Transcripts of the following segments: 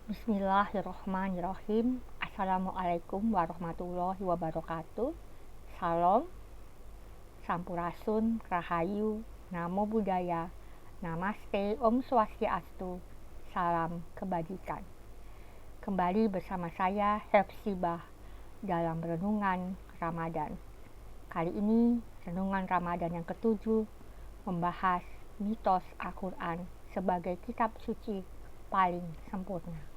Bismillahirrohmanirrohim. Assalamualaikum warahmatullahi wabarakatuh. Salam, Sampurasun, Rahayu, Namo Buddhaya, Namaste, Om Swastiastu, Salam Kebajikan. Kembali bersama saya, Hepzibah, dalam Renungan Ramadan. Kali ini, Renungan Ramadan yang ketujuh membahas mitos Al-Quran sebagai kitab suci paling sempurna.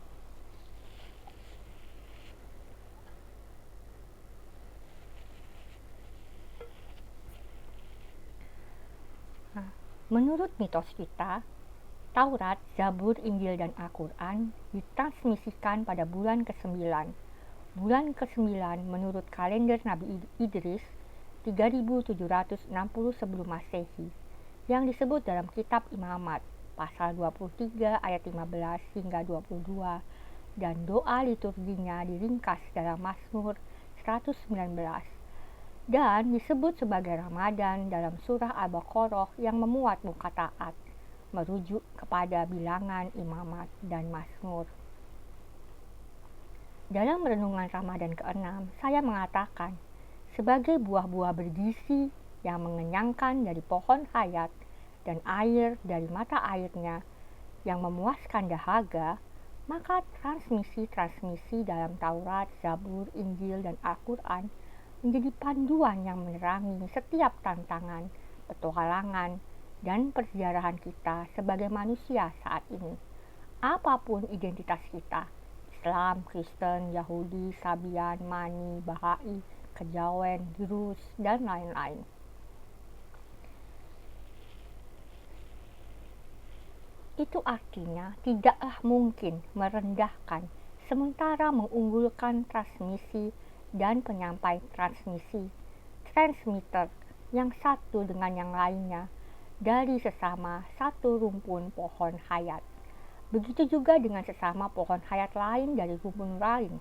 Menurut mitos kita, Taurat, Zabur, Injil, dan Al-Quran ditransmisikan pada bulan ke-9. Bulan ke-9 menurut kalender Nabi Idris 3760 sebelum Masehi, yang disebut dalam kitab Imamat, pasal 23 ayat 15 hingga 22, dan doa liturginya diringkas dalam Mazmur 119. Dan disebut sebagai Ramadan dalam surah Al-Baqarah yang memuat muka taat, merujuk kepada bilangan imamat dan mazmur. Dalam renungan Ramadan ke-6, saya mengatakan, sebagai buah-buah bergizi yang mengenyangkan dari pohon hayat dan air dari mata airnya yang memuaskan dahaga, maka transmisi-transmisi dalam Taurat, Zabur, Injil, dan Al-Quran menjadi panduan yang menerangi setiap tantangan, petualangan, dan persejarahan kita sebagai manusia saat ini. Apapun identitas kita, Islam, Kristen, Yahudi, Sabian, Mani, Bahai, Kejawen, Druze, dan lain-lain. Itu artinya tidaklah mungkin merendahkan sementara mengunggulkan transmisi dan penyampai transmisi, transmitter yang satu dengan yang lainnya dari sesama satu rumpun pohon hayat. Begitu juga dengan sesama pohon hayat lain dari rumpun lain.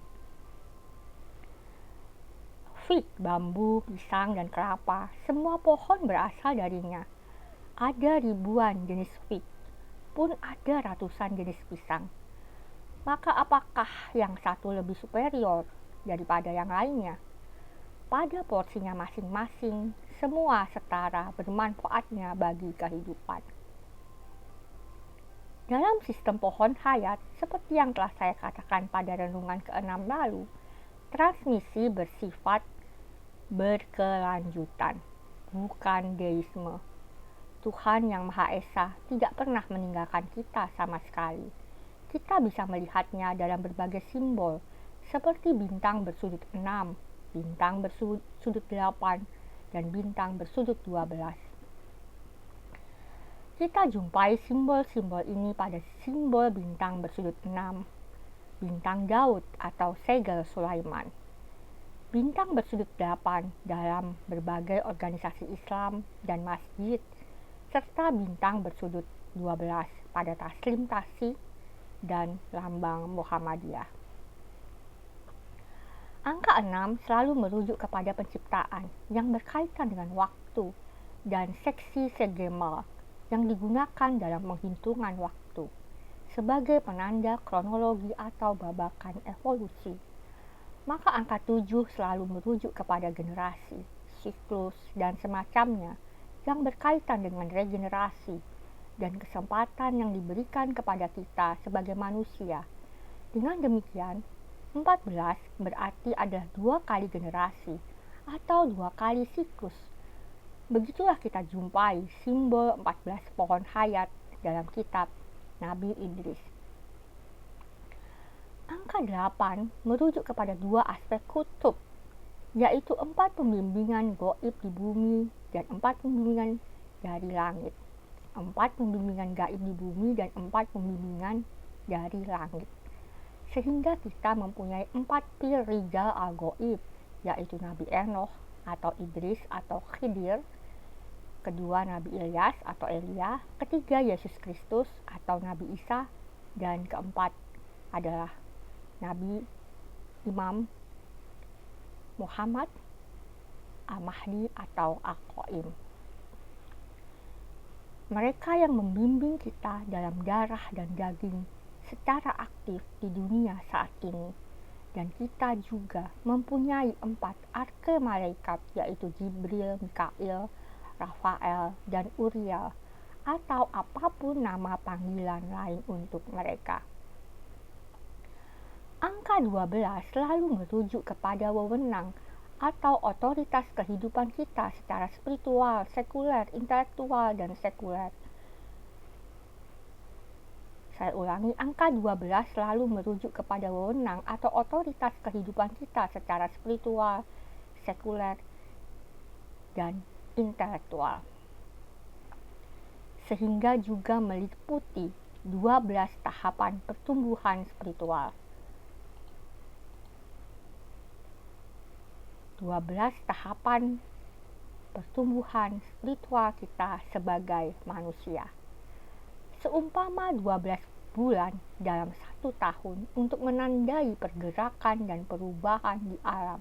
Fig, bambu, pisang, dan kelapa, semua pohon berasal darinya. Ada ribuan jenis fig, pun ada ratusan jenis pisang. Maka apakah yang satu lebih superior daripada yang lainnya? Pada porsinya masing-masing, semua setara bermanfaatnya bagi kehidupan. Dalam sistem pohon hayat, seperti yang telah saya katakan pada renungan ke-6 lalu, transmisi bersifat berkelanjutan, bukan deisme. Tuhan yang Maha Esa tidak pernah meninggalkan kita sama sekali. Kita bisa melihatnya dalam berbagai simbol, seperti bintang bersudut 6, bintang bersudut 8, dan bintang bersudut 12. Kita jumpai simbol-simbol ini pada simbol bintang bersudut 6, bintang Daud atau segel Sulaiman, bintang bersudut 8 dalam berbagai organisasi Islam dan masjid, serta bintang bersudut 12 pada taslim tasih dan lambang Muhammadiyah. Angka 6 selalu merujuk kepada penciptaan yang berkaitan dengan waktu dan seksi segemal yang digunakan dalam penghitungan waktu sebagai penanda kronologi atau babakan evolusi. Maka angka 7 selalu merujuk kepada generasi, siklus, dan semacamnya yang berkaitan dengan regenerasi dan kesempatan yang diberikan kepada kita sebagai manusia. Dengan demikian, 14 berarti ada 2 kali generasi atau 2 kali siklus. Begitulah kita jumpai simbol 14 pohon hayat dalam kitab Nabi Idris. Angka 8 merujuk kepada 2 aspek kutub, yaitu 4 pembimbingan gaib di bumi dan 4 pembimbingan dari langit. 4 pembimbingan gaib di bumi dan 4 pembimbingan dari langit. Sehingga kita mempunyai 4 pir rijal al-gaib, yaitu Nabi Enoch atau Idris atau Khidir, kedua Nabi Ilyas atau Elia, ketiga Yesus Kristus atau Nabi Isa, dan keempat adalah Nabi Imam Muhammad Al-Mahdi atau Al-Qaim. Mereka yang membimbing kita dalam darah dan daging secara aktif di dunia saat ini. Dan kita juga mempunyai 4 arke malaikat, yaitu Jibril, Mikail, Rafael, dan Uriel, atau apapun nama panggilan lain untuk mereka. Angka 12 selalu merujuk kepada wewenang atau otoritas kehidupan kita secara spiritual, sekuler, intelektual, dan sekuler. Saya ulangi, angka 12 selalu merujuk kepada wewenang atau otoritas kehidupan kita secara spiritual, sekuler, dan intelektual. Sehingga juga meliputi 12 tahapan pertumbuhan spiritual. 12 tahapan pertumbuhan spiritual kita sebagai manusia. Seumpama 12 bulan dalam 1 tahun untuk menandai pergerakan dan perubahan di alam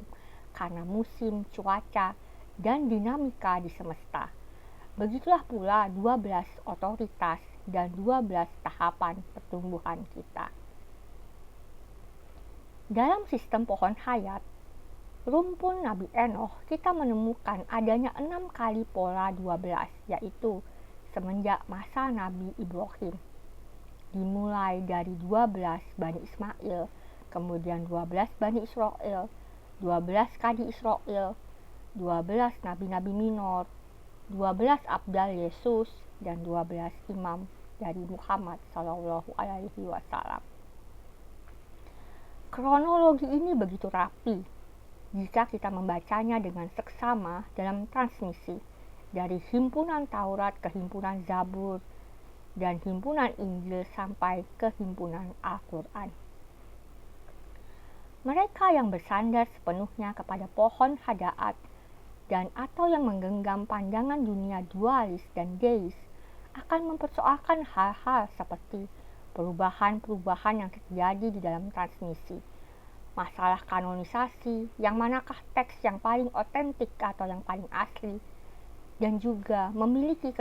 karena musim, cuaca, dan dinamika di semesta. Begitulah pula 12 otoritas dan 12 tahapan pertumbuhan kita. Dalam sistem pohon hayat, rumpun Nabi Enoch, kita menemukan adanya 6 kali pola 12, yaitu semenjak masa Nabi Ibrahim. Dimulai dari 12 Bani Ismail, kemudian 12 Bani Israel, 12 Kadi Israel, 12 Nabi-Nabi minor, 12 Abdal Yesus, dan 12 imam dari Muhammad SAW. Kronologi ini begitu rapi jika kita membacanya dengan seksama dalam transmisi dari himpunan Taurat ke himpunan Zabur dan himpunan Injil sampai ke himpunan Al-Quran. Mereka yang bersandar sepenuhnya kepada pohon hadaat dan atau yang menggenggam pandangan dunia dualis dan deis akan mempersoalkan hal-hal seperti perubahan-perubahan yang terjadi di dalam transmisi, masalah kanonisasi, yang manakah teks yang paling otentik atau yang paling asli, dan juga memiliki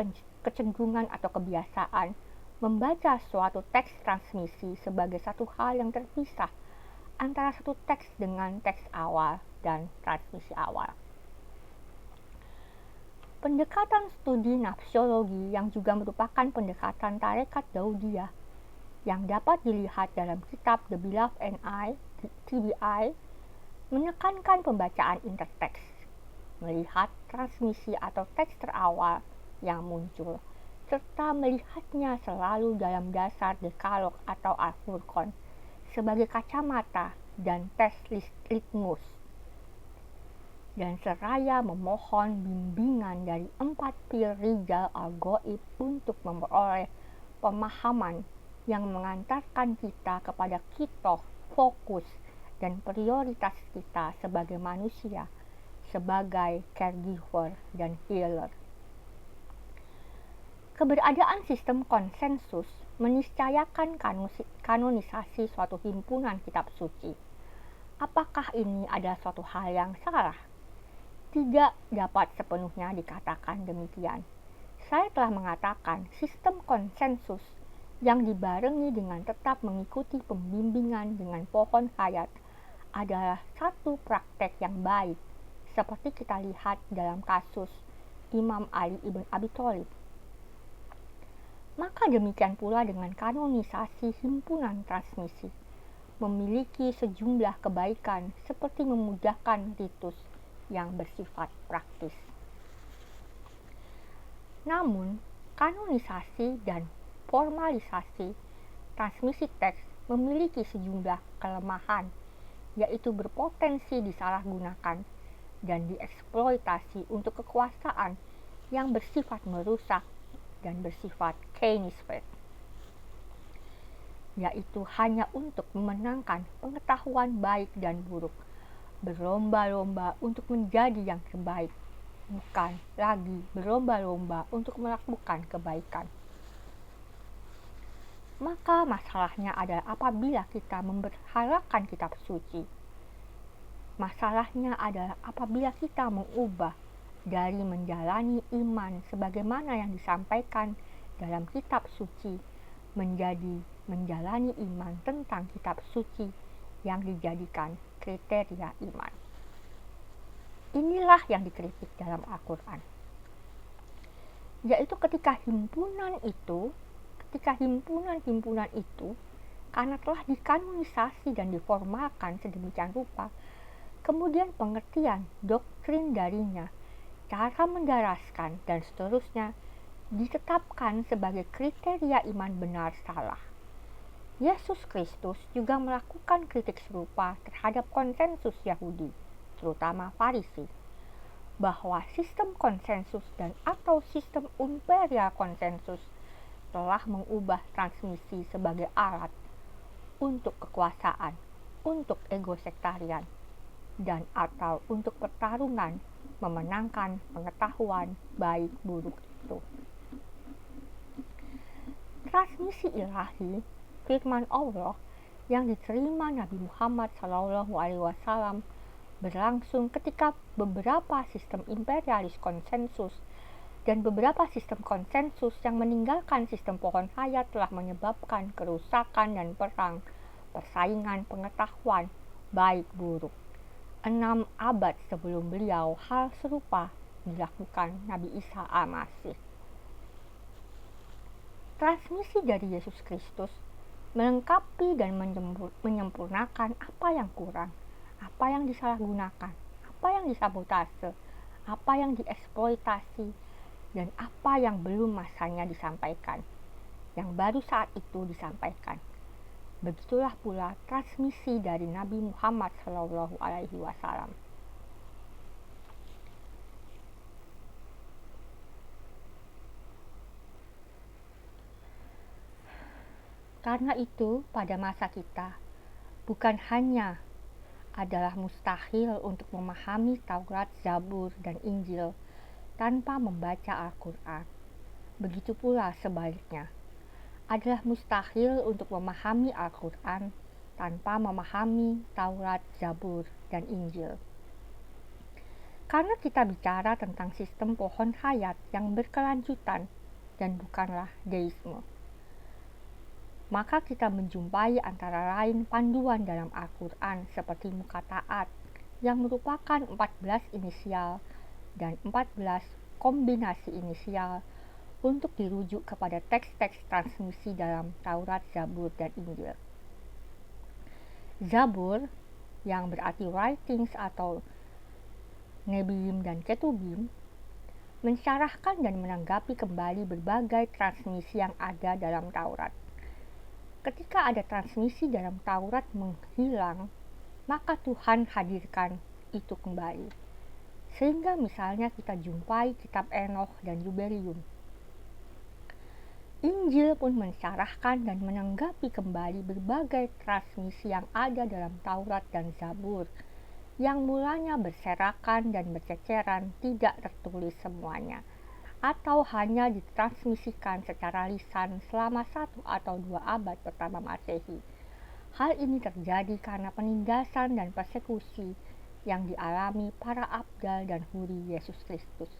kecenderungan atau kebiasaan membaca suatu teks transmisi sebagai satu hal yang terpisah antara satu teks dengan teks awal dan transmisi awal. Pendekatan studi nafsiologi yang juga merupakan pendekatan tarekat Daudiyah yang dapat dilihat dalam kitab The Beloved and I, TBI, menekankan pembacaan interteks, melihat transmisi atau teks terawal yang muncul, serta melihatnya selalu dalam dasar dekalog atau Al-Furqan sebagai kacamata dan tes litmus, dan seraya memohon bimbingan dari 4 pir rijal al-ghaib untuk memperoleh pemahaman yang mengantarkan kita kepada kitoh, fokus, dan prioritas kita sebagai manusia, sebagai caregiver dan healer. Keberadaan sistem konsensus meniscayakan kanonisasi suatu himpunan kitab suci. Apakah ini adalah suatu hal yang salah? Tidak dapat sepenuhnya dikatakan demikian. Saya telah mengatakan sistem konsensus yang dibarengi dengan tetap mengikuti pembimbingan dengan pohon hayat adalah satu praktek yang baik, seperti kita lihat dalam kasus Imam Ali ibn Abi Thalib. Maka demikian pula dengan kanonisasi himpunan transmisi, memiliki sejumlah kebaikan seperti memudahkan ritus yang bersifat praktis. Namun, kanonisasi dan formalisasi transmisi teks memiliki sejumlah kelemahan, yaitu berpotensi disalahgunakan dan dieksploitasi untuk kekuasaan yang bersifat merusak dan bersifat Keyneswise, yaitu hanya untuk memenangkan pengetahuan baik dan buruk, berlomba-lomba untuk menjadi yang terbaik, bukan lagi berlomba-lomba untuk melakukan kebaikan. Maka masalahnya adalah apabila kita memberhalakan kitab suci. Masalahnya adalah apabila kita mengubah dari menjalani iman sebagaimana yang disampaikan dalam kitab suci menjadi menjalani iman tentang kitab suci yang dijadikan kriteria iman. Inilah yang dikritik dalam Al-Quran, yaitu ketika himpunan itu karena telah dikanonisasi dan diformalkan sedemikian rupa, kemudian pengertian doktrin darinya, cara mendaraskan, dan seterusnya ditetapkan sebagai kriteria iman benar salah. Yesus Kristus juga melakukan kritik serupa terhadap konsensus Yahudi, terutama Farisi, bahwa sistem konsensus dan atau sistem imperial konsensus telah mengubah transmisi sebagai alat untuk kekuasaan, untuk ego sektarian, dan atau untuk pertarungan memenangkan pengetahuan baik buruk itu. Transmisi ilahi, firman Allah yang diterima Nabi Muhammad SAW berlangsung ketika beberapa sistem imperialis konsensus dan beberapa sistem konsensus yang meninggalkan sistem pohon hayat telah menyebabkan kerusakan dan perang, persaingan pengetahuan baik buruk. 6 abad sebelum beliau, hal serupa dilakukan Nabi Isa Al-Masih. Transmisi dari Yesus Kristus melengkapi dan menyempurnakan apa yang kurang, apa yang disalahgunakan, apa yang disabotase, apa yang dieksploitasi, dan apa yang belum masanya disampaikan, yang baru saat itu disampaikan. Begitulah pula transmisi dari Nabi Muhammad SAW. Karena itu, pada masa kita, bukan hanya adalah mustahil untuk memahami Taurat, Zabur, dan Injil tanpa membaca Al-Quran. Begitu pula sebaliknya, adalah mustahil untuk memahami Al-Quran tanpa memahami Taurat, Zabur, dan Injil. Karena kita bicara tentang sistem pohon hayat yang berkelanjutan dan bukanlah deisme, maka kita menjumpai antara lain panduan dalam Al-Quran seperti muka taat yang merupakan 14 inisial dan 14 kombinasi inisial untuk dirujuk kepada teks-teks transmisi dalam Taurat, Zabur, dan Injil. Zabur, yang berarti writings atau Nebiim dan Ketubim, mensyarahkan dan menanggapi kembali berbagai transmisi yang ada dalam Taurat. Ketika ada transmisi dalam Taurat menghilang, maka Tuhan hadirkan itu kembali. Sehingga misalnya kita jumpai kitab Enoch dan Yubelium. Injil pun mensyarahkan dan menanggapi kembali berbagai transmisi yang ada dalam Taurat dan Zabur, yang mulanya berserakan dan berceceran tidak tertulis semuanya, atau hanya ditransmisikan secara lisan selama 1 atau 2 abad pertama Masehi. Hal ini terjadi karena penindasan dan persekusi yang dialami para abdal dan huri Yesus Kristus.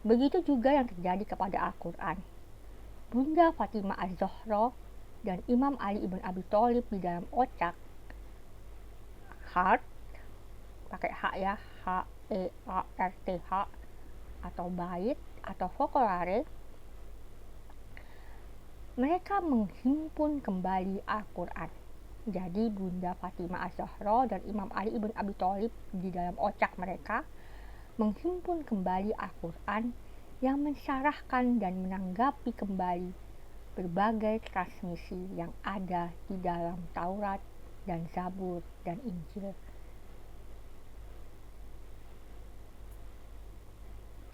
Begitu juga yang terjadi kepada Al-Quran. Bunda Fatimah Az-Zahra dan Imam Ali ibn Abi Thalib di dalam ocak Hart, pakai H ya, H-E-A-R-T-H, atau bait atau fokolare, mereka menghimpun kembali Al-Quran. Jadi Bunda Fatimah Az-Zahra dan Imam Ali ibn Abi Thalib di dalam ocak mereka menghimpun kembali Al-Quran yang mensyarahkan dan menanggapi kembali berbagai transmisi yang ada di dalam Taurat dan Zabur dan Injil.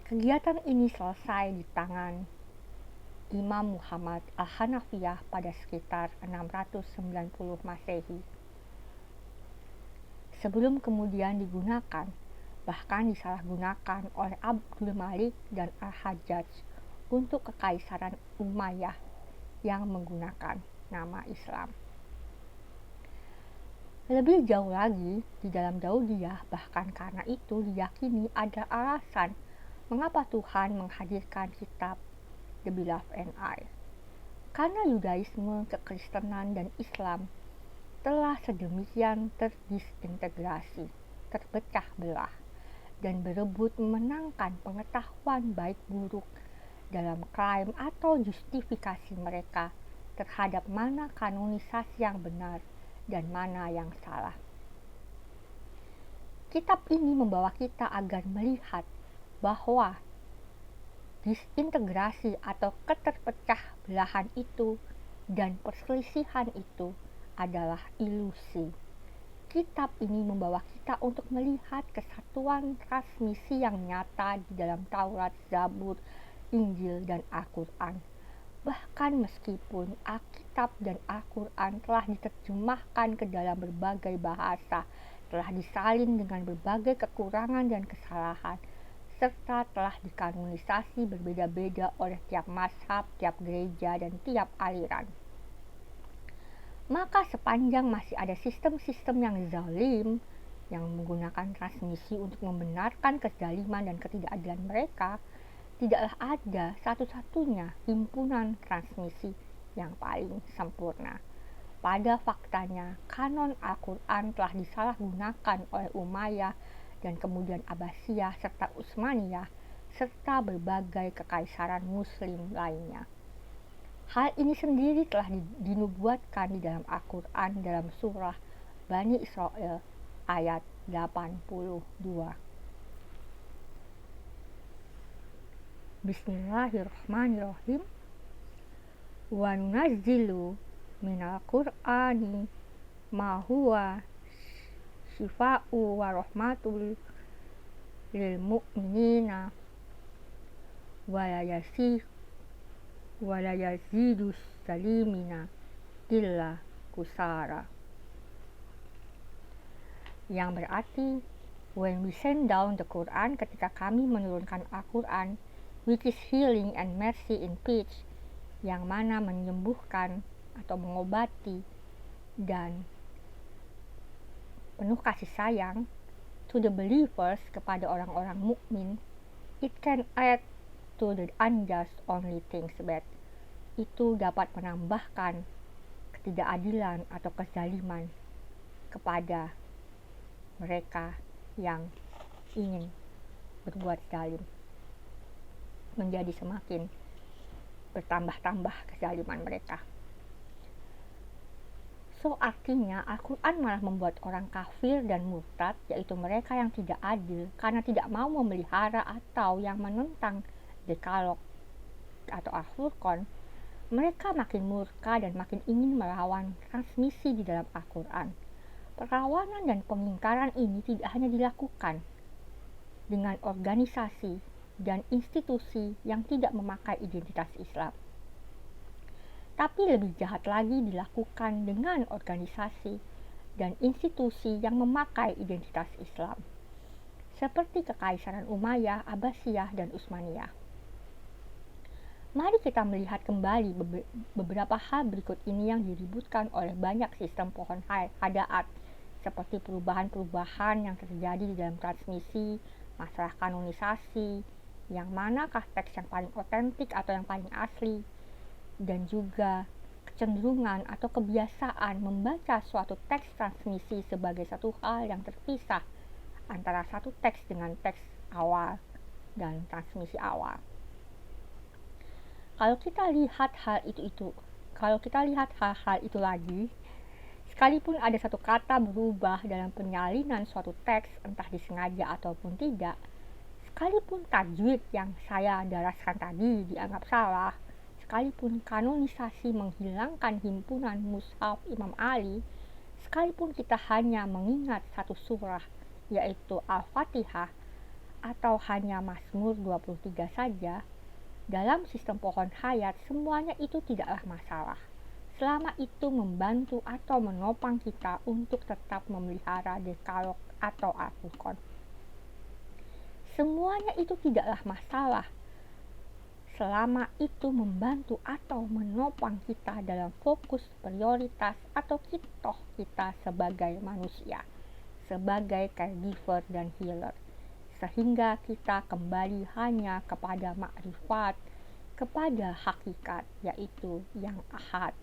Kegiatan ini selesai di tangan Imam Muhammad Al-Hanafiyah pada sekitar 690 Masehi. Sebelum kemudian digunakan, bahkan disalahgunakan oleh Abdul Malik dan Al-Hajjaj untuk kekaisaran Umayyah yang menggunakan nama Islam. Lebih jauh lagi, di dalam Daudiyah bahkan karena itu diyakini ada alasan mengapa Tuhan menghadirkan kitab The Beloved and I. Karena Yudaisme, kekristenan, dan Islam telah sedemikian terdisintegrasi, terpecah belah, dan berebut memenangkan pengetahuan baik buruk dalam klaim atau justifikasi mereka terhadap mana kanonisasi yang benar dan mana yang salah. Kitab ini membawa kita agar melihat bahwa disintegrasi atau keterpecah belahan itu dan perselisihan itu adalah ilusi. Kitab ini membawa kita untuk melihat kesatuan transmisi yang nyata di dalam Taurat, Zabur, Injil, dan Al-Quran. Bahkan meskipun Alkitab dan Al-Quran telah diterjemahkan ke dalam berbagai bahasa, telah disalin dengan berbagai kekurangan dan kesalahan, serta telah dikanonisasi berbeda-beda oleh tiap mazhab, tiap gereja, dan tiap aliran. Maka sepanjang masih ada sistem-sistem yang zalim, yang menggunakan transmisi untuk membenarkan kezaliman dan ketidakadilan mereka, tidaklah ada satu-satunya himpunan transmisi yang paling sempurna. Pada faktanya, kanon Al-Quran telah disalahgunakan oleh Umayyah dan kemudian Abbasiyah serta Utsmaniyah serta berbagai kekaisaran muslim lainnya. Hal ini sendiri telah dinubuatkan di dalam Al-Quran dalam surah Bani Israel ayat 82. Bismillahirrahmanirrahim. Wa nunazzilu minal Qur'ani ma huwa syifa'u wa rahmatul lil mu'minina wa la yazidus salimina illa kusara. Yang berarti, when we send down the Quran, ketika kami menurunkan Al-Quran, which is healing and mercy in speech, yang mana menyembuhkan atau mengobati dan penuh kasih sayang to the believers, kepada orang-orang mukmin, it can add to the unjust only things bad. Itu dapat menambahkan ketidakadilan atau kezaliman kepada mereka yang ingin berbuat zalim, menjadi semakin bertambah-tambah kezaliman mereka. So artinya Al-Quran malah membuat orang kafir dan murtad, yaitu mereka yang tidak adil karena tidak mau memelihara atau yang menentang Dekalog atau Al-Furqan, mereka makin murka dan makin ingin melawan transmisi di dalam Al-Quran. Perlawanan dan pengingkaran ini tidak hanya dilakukan dengan organisasi dan institusi yang tidak memakai identitas Islam, tapi lebih jahat lagi dilakukan dengan organisasi dan institusi yang memakai identitas Islam, seperti Kekaisaran Umayyah, Abbasiyah, dan Utsmaniyah. Mari kita melihat kembali beberapa hal berikut ini yang diributkan oleh banyak sistem pohon hadaat, seperti perubahan-perubahan yang terjadi di dalam transmisi, masalah kanonisasi, yang manakah teks yang paling otentik atau yang paling asli, dan juga kecenderungan atau kebiasaan membaca suatu teks transmisi sebagai satu hal yang terpisah antara satu teks dengan teks awal dan transmisi awal. Kalau kita lihat hal-hal itu lagi, sekalipun ada satu kata berubah dalam penyalinan suatu teks, entah disengaja ataupun tidak, sekalipun tajwid yang saya daraskan tadi dianggap salah, sekalipun kanonisasi menghilangkan himpunan mushaf Imam Ali, sekalipun kita hanya mengingat satu surah, yaitu Al-Fatihah, atau hanya Mazmur 23 saja, dalam sistem pohon hayat semuanya itu tidaklah masalah, selama itu membantu atau menopang kita untuk tetap memelihara Dekalog atau Al-Furqan. Semuanya itu tidaklah masalah selama itu membantu atau menopang kita dalam fokus prioritas atau kitoh kita sebagai manusia, sebagai caregiver dan healer, sehingga kita kembali hanya kepada makrifat, kepada hakikat, yaitu yang ahad.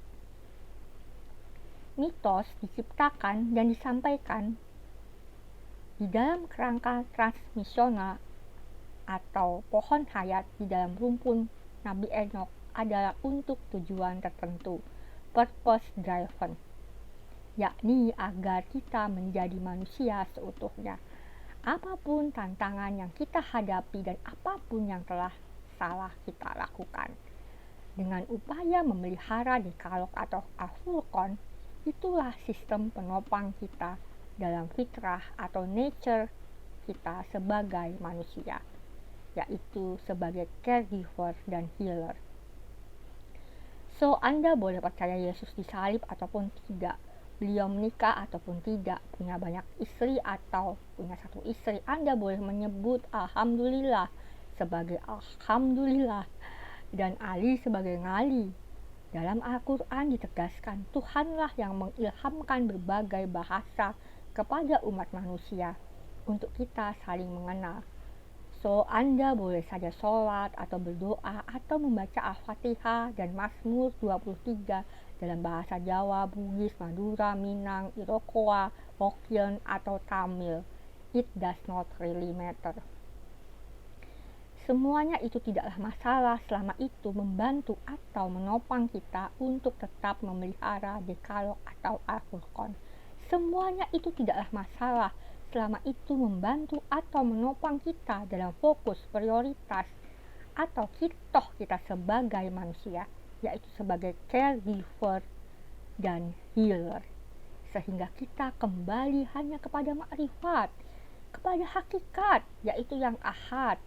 Mitos diciptakan dan disampaikan di dalam kerangka transmisional atau pohon hayat di dalam rumpun Nabi Enoch adalah untuk tujuan tertentu, purpose driven, yakni agar kita menjadi manusia seutuhnya. Apapun tantangan yang kita hadapi dan apapun yang telah salah kita lakukan, dengan upaya memelihara dekalog atau al-Furqan, itulah sistem penopang kita dalam fitrah atau nature kita sebagai manusia, yaitu sebagai caregiver dan healer. So, Anda boleh percaya Yesus disalib ataupun tidak, beliau menikah ataupun tidak, punya banyak istri atau punya satu istri, Anda boleh menyebut Alhamdulillah sebagai Alhamdulillah dan Ali sebagai Ngali. Dalam Al-Quran ditegaskan Tuhanlah yang mengilhamkan berbagai bahasa kepada umat manusia untuk kita saling mengenal. So, Anda boleh saja sholat atau berdoa atau membaca Al-Fatihah dan Mazmur 23 dalam bahasa Jawa, Bugis, Madura, Minang, Iroquois, Hokkien, atau Tamil. It does not really matter. Semuanya itu tidaklah masalah selama itu membantu atau menopang kita untuk tetap memelihara dekalog atau Al-Furqan. Semuanya itu tidaklah masalah selama itu membantu atau menopang kita dalam fokus prioritas atau kitoh kita sebagai manusia, yaitu sebagai caregiver dan healer, sehingga kita kembali hanya kepada makrifat, kepada hakikat, yaitu yang ahad.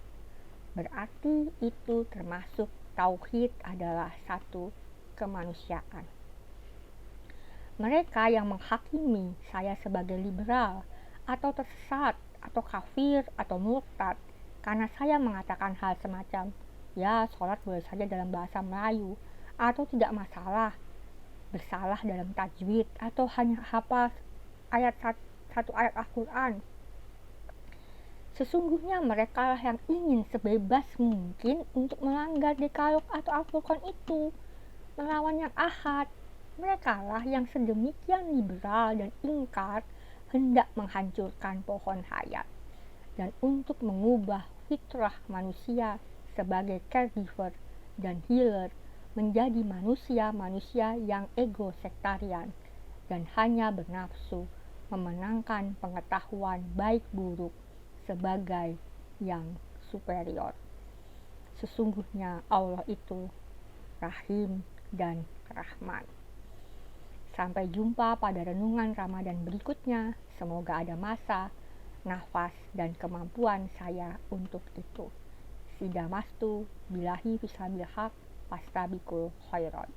Berarti itu termasuk tauhid adalah satu kemanusiaan. Mereka yang menghakimi saya sebagai liberal atau tersesat atau kafir atau murtad karena saya mengatakan hal semacam, ya sholat boleh saja dalam bahasa Melayu atau tidak masalah, bersalah dalam tajwid atau hanya hafal satu ayat Al-Quran. Sesungguhnya mereka lah yang ingin sebebas mungkin untuk melanggar dekalog atau Al-Furqan itu, melawan yang ahad. Mereka lah yang sedemikian liberal dan ingkar hendak menghancurkan pohon hayat dan untuk mengubah fitrah manusia sebagai caregiver dan healer menjadi manusia-manusia yang ego sektarian dan hanya bernafsu memenangkan pengetahuan baik buruk sebagai yang superior. Sesungguhnya Allah itu Rahim dan Rahman. Sampai jumpa pada renungan Ramadan berikutnya. Semoga ada masa, nafas, dan kemampuan saya untuk itu. Sidamastu billahi fisabil haq, pastabikul khairat.